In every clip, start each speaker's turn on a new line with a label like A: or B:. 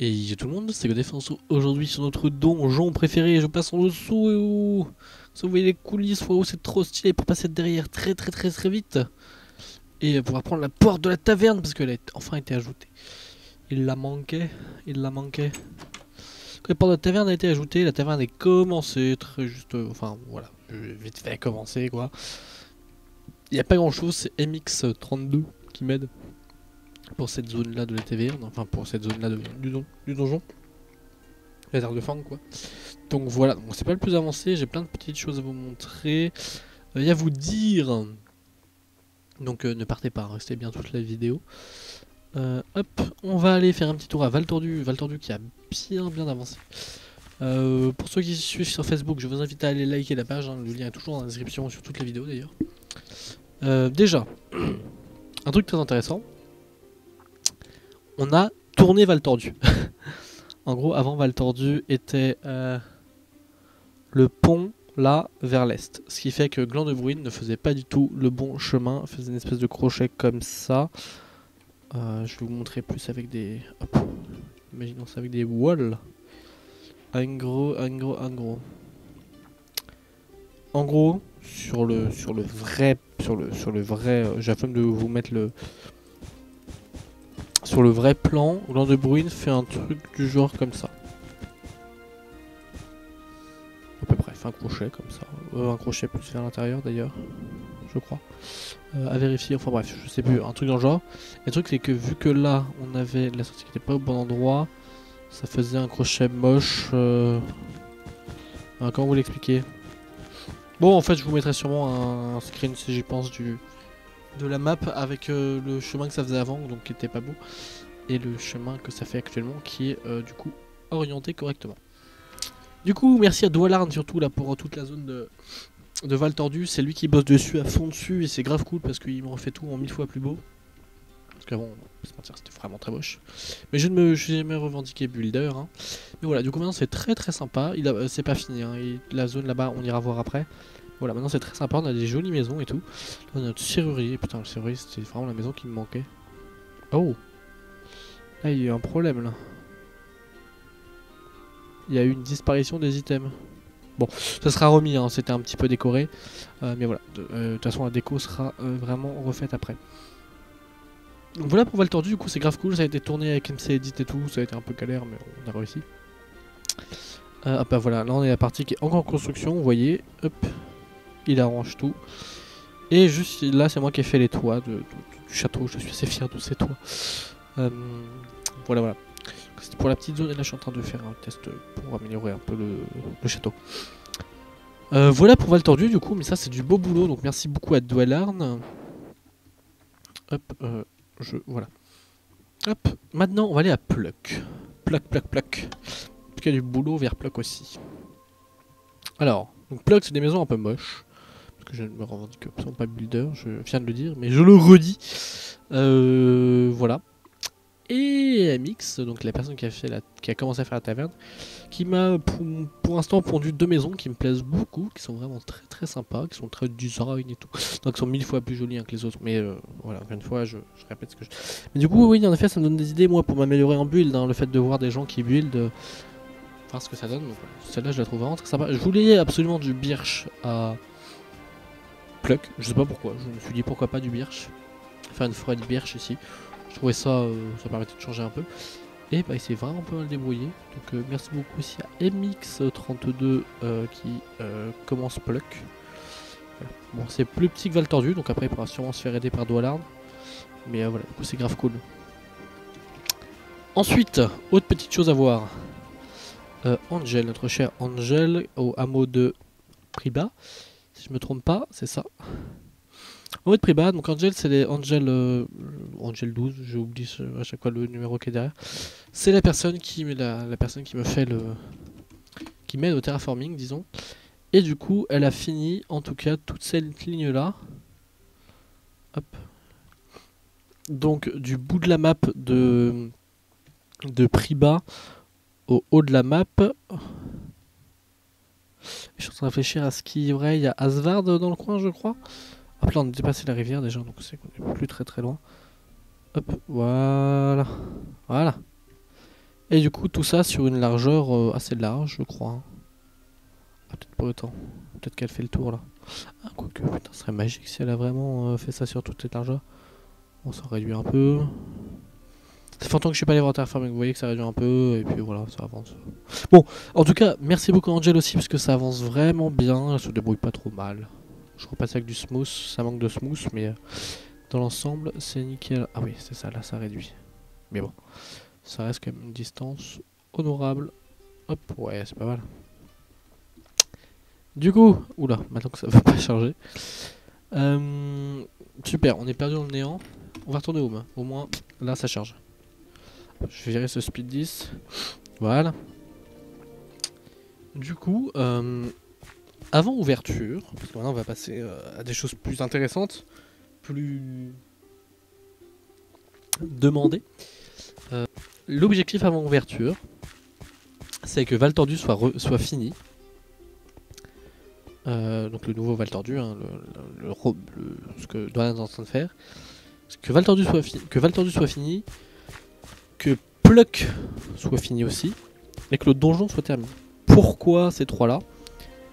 A: Et yo tout le monde, c'est GoDefense aujourd'hui sur notre donjon préféré. Je passe en dessous. Vous voyez les coulisses, wow, c'est trop stylé pour passer derrière très vite. Et pouvoir prendre la porte de la taverne parce qu'elle a enfin été ajoutée. Il la manquait. Quand la porte de la taverne a été ajoutée, la taverne est commencée très juste. Enfin voilà, vite fait commencer quoi. Il n'y a pas grand chose, c'est MX32 qui m'aide pour cette zone là de la taverne, enfin pour cette zone là du donjon. La terre de fang quoi. Donc voilà, bon, c'est pas le plus avancé, j'ai plein de petites choses à vous montrer. Il y a à vous dire. Donc ne partez pas, restez bien toute la vidéo. Hop, on va aller faire un petit tour à Val Tordu qui a bien avancé. Pour ceux qui suivent sur Facebook, je vous invite à aller liker la page, hein, le lien est toujours dans la description sur toutes les vidéos d'ailleurs. Déjà, un truc très intéressant, on a tourné Val Tordu. En gros, avant Val Tordu était le pont là vers l'est. Ce qui fait que Gland de Bruine ne faisait pas du tout le bon chemin, faisait une espèce de crochet comme ça. Je vais vous montrer plus avec des... Hop. Imaginons ça avec des walls. En gros. En gros, sur le vrai... j'ai la flemme de vous mettre le... Sur le vrai plan, Gland de Bruine fait un truc du genre comme ça. À peu près, fait un crochet comme ça. Un crochet plus vers l'intérieur d'ailleurs, je crois. À vérifier, enfin bref, je sais plus, un truc dans le genre. Et le truc c'est que vu que là, on avait la sortie qui n'était pas au bon endroit, ça faisait un crochet moche. Comment vous l'expliquer? Bon, en fait, je vous mettrai sûrement un screen si j'y pense de la map avec le chemin que ça faisait avant, donc qui était pas beau, et le chemin que ça fait actuellement qui est du coup orienté correctement. Du coup, merci à Dwalarn surtout là pour toute la zone de Val Tordu. C'est lui qui bosse dessus à fond dessus et c'est grave cool parce qu'il me refait tout en 1000 fois plus beau. Parce qu'avant, c'était vraiment très moche. Mais je ne me suis jamais revendiqué builder. Hein. Mais voilà, du coup maintenant c'est très sympa. C'est pas fini, hein. La zone là-bas on ira voir après. Voilà, maintenant c'est très sympa, on a des jolies maisons et tout. Là on a notre serrurier, putain le serrurier c'était vraiment la maison qui me manquait. Oh! Là il y a eu un problème là. Il y a eu une disparition des items. Bon, ça sera remis, hein, c'était un petit peu décoré. Mais voilà, de toute façon la déco sera vraiment refaite après. Donc voilà pour Val Tordu, du coup c'est grave cool, ça a été tourné avec MC Edit et tout, ça a été un peu galère mais on a réussi. Hop bah voilà, là on est à la partie qui est encore en construction, vous voyez, hop, il arrange tout. Et juste là c'est moi qui ai fait les toits du château, je suis assez fier de ces toits. Voilà. C'était pour la petite zone et là je suis en train de faire un test pour améliorer un peu le château. Voilà pour Val Tordu du coup, mais ça c'est du beau boulot, donc merci beaucoup à Dwalarn. Hop, voilà. Hop, maintenant on va aller à Pluck. Pluck. Parce qu'il y a du boulot vers Pluck aussi. Alors, donc Pluck c'est des maisons un peu moches. Parce que je ne me revendique absolument pas builder, je viens de le dire, mais je le redis. Voilà. Et MX, donc la personne qui a commencé à faire la taverne, qui m'a pour l'instant pondu deux maisons qui me plaisent beaucoup, qui sont vraiment très sympas, qui sont très design et tout, donc qui sont 1000 fois plus jolies hein, que les autres, mais voilà, encore une fois je répète ce que je... Mais du coup oui en effet ça me donne des idées moi pour m'améliorer en build, hein, le fait de voir des gens qui build, voir ce que ça donne, donc celle-là je la trouve vraiment très sympa. Je voulais absolument du birch à Pluck, je sais pas pourquoi, je me suis dit pourquoi pas du birch, faire une forêt de birch ici. Je trouvais ça, ça permettait de changer un peu. Et bah il s'est vraiment pas mal débrouillé. Donc merci beaucoup aussi à MX32 qui commence Pluck. Voilà. Bon c'est plus petit que Val Tordu, donc après il pourra sûrement se faire aider par Dwalarn. Mais voilà, du coup c'est grave cool. Ensuite, autre petite chose à voir. Angel, notre cher Angel, au hameau de Priba. Si je me trompe pas, c'est ça. En mode Priba, donc Angel c'est les Angel 12, j'ai oublié à chaque fois le numéro qui est derrière. C'est la personne qui me fait qui m'aide au terraforming disons. Et du coup elle a fini en tout cas toute cette ligne là. Hop. Donc du bout de la map de Priba au haut de la map. Je suis en train de réfléchir à ce qu'il y aurait, il y a Asvard dans le coin je crois. Hop là on a dépassé la rivière déjà donc c'est qu'on est plus très loin. Hop, voilà. Et du coup tout ça sur une largeur assez large je crois. Ah, peut-être pas autant. Peut-être qu'elle fait le tour là. Ah quoique, putain, ce serait magique si elle a vraiment fait ça sur toute cette largeur. On s'en réduit un peu. Ça fait longtemps que je suis pas allé voir Terraforming, vous voyez que ça réduit un peu, et puis voilà, ça avance. Bon, en tout cas, merci beaucoup Angel aussi, parce que ça avance vraiment bien, elle se débrouille pas trop mal. Je repasse avec du smooth, ça manque de smooth, mais dans l'ensemble, c'est nickel. Ah oui, c'est ça, là ça réduit. Mais bon, ça reste quand même une distance honorable. Hop, ouais, c'est pas mal. Du coup, oula, maintenant que ça va pas charger. Super, on est perdu dans le néant. On va retourner home, au moins, là ça charge. Je vais virer ce speed 10. Voilà. Du coup, avant ouverture, parce que maintenant on va passer à des choses plus intéressantes, plus demandées. L'objectif avant ouverture, c'est que Val Tordu soit fini. Donc le nouveau Val Tordu, hein, ce que Dorian est en train de faire. Que Val Tordu soit fini, que Pluck soit fini aussi, et que le donjon soit terminé. Pourquoi ces trois là?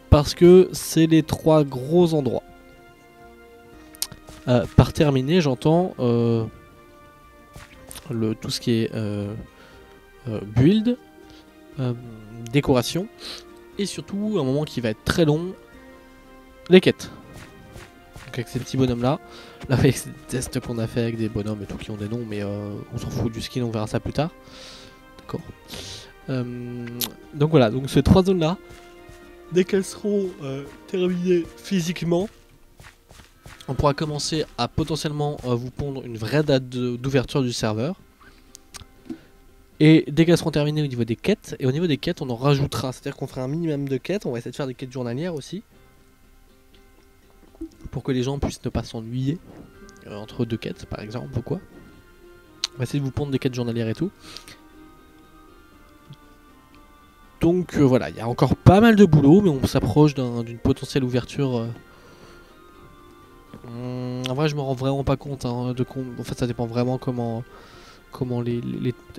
A: Parce que c'est les trois gros endroits. Par terminé, j'entends tout ce qui est build, décoration, et surtout un moment qui va être très long, les quêtes. Donc avec ces petits bonhommes là avec ces tests qu'on a fait avec des bonhommes et tout qui ont des noms, mais on s'en fout du skin, on verra ça plus tard. D'accord. Donc voilà, donc ces trois zones là, dès qu'elles seront terminées physiquement, on pourra commencer à potentiellement vous pondre une vraie date d'ouverture du serveur. Et dès qu'elles seront terminées au niveau des quêtes, et au niveau des quêtes on en rajoutera, c'est à dire qu'on fera un minimum de quêtes, on va essayer de faire des quêtes journalières aussi, pour que les gens puissent ne pas s'ennuyer entre deux quêtes par exemple ou quoi. On va essayer de vous pondre des quêtes journalières et tout. Donc voilà, il y a encore pas mal de boulot, mais on s'approche d'une potentielle ouverture. En vrai, je me rends vraiment pas compte. Hein, en fait, ça dépend vraiment comment les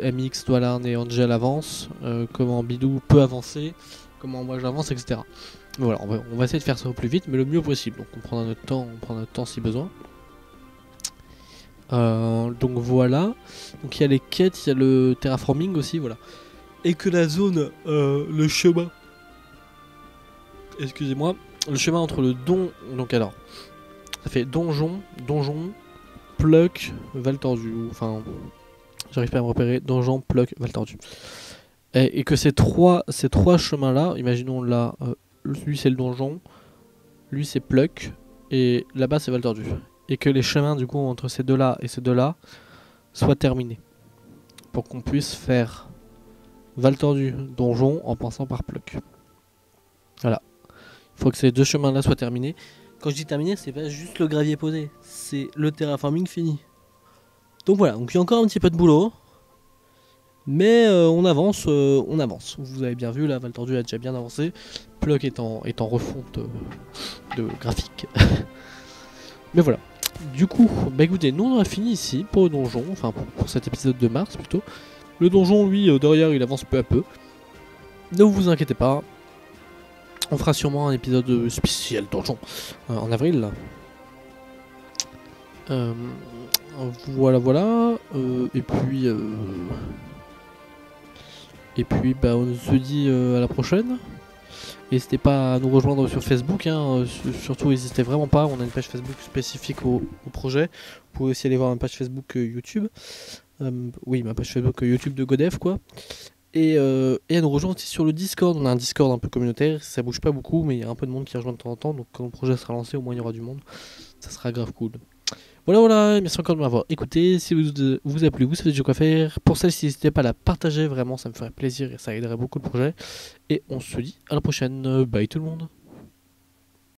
A: MX, Dwalarn et Angel avancent, comment Bidou peut avancer, comment moi j'avance, etc. Mais voilà, on va essayer de faire ça au plus vite, mais le mieux possible. Donc on prendra notre temps si besoin. Donc voilà. Donc il y a les quêtes, il y a le terraforming aussi, voilà. Et que la zone, le chemin, excusez-moi, le chemin entre le don, donc alors, ça fait donjon, Pluck, Val Tordu, enfin, j'arrive pas à me repérer, donjon, Pluck, Val Tordu. Et que ces trois chemins là, imaginons là, lui c'est le donjon, lui c'est Pluck, et là-bas c'est Val Tordu. Et que les chemins du coup entre ces deux là et ces deux là soient terminés. Pour qu'on puisse faire Val Tordu, donjon en passant par Pluck. Voilà. Il faut que ces deux chemins là soient terminés. Quand je dis terminé, c'est pas juste le gravier posé, c'est le terraforming fini. Donc voilà, donc il y a encore un petit peu de boulot. Mais on avance, Vous avez bien vu, là, Val Tordu a déjà bien avancé. Pluck est en refonte de graphique. Mais voilà. Du coup, bah écoutez, nous on a fini ici pour le donjon, enfin pour cet épisode de mars plutôt. Le donjon, lui, derrière, il avance peu à peu. Ne vous inquiétez pas. On fera sûrement un épisode spécial donjon en avril. Voilà. Et puis, bah, on se dit à la prochaine. N'hésitez pas à nous rejoindre sur Facebook, hein, surtout n'hésitez vraiment pas, on a une page Facebook spécifique au projet. Vous pouvez aussi aller voir ma page Facebook YouTube. Oui, ma page Facebook YouTube de Godef, quoi. Et à nous rejoindre aussi sur le Discord. On a un Discord un peu communautaire, ça bouge pas beaucoup, mais il y a un peu de monde qui rejoint de temps en temps. Donc quand le projet sera lancé, au moins il y aura du monde. Ça sera grave cool. Voilà, merci encore de m'avoir écouté. Si vous a plu, vous savez déjà quoi faire. Pour celle-ci, n'hésitez pas à la partager, vraiment, ça me ferait plaisir et ça aiderait beaucoup le projet. Et on se dit à la prochaine. Bye tout le monde.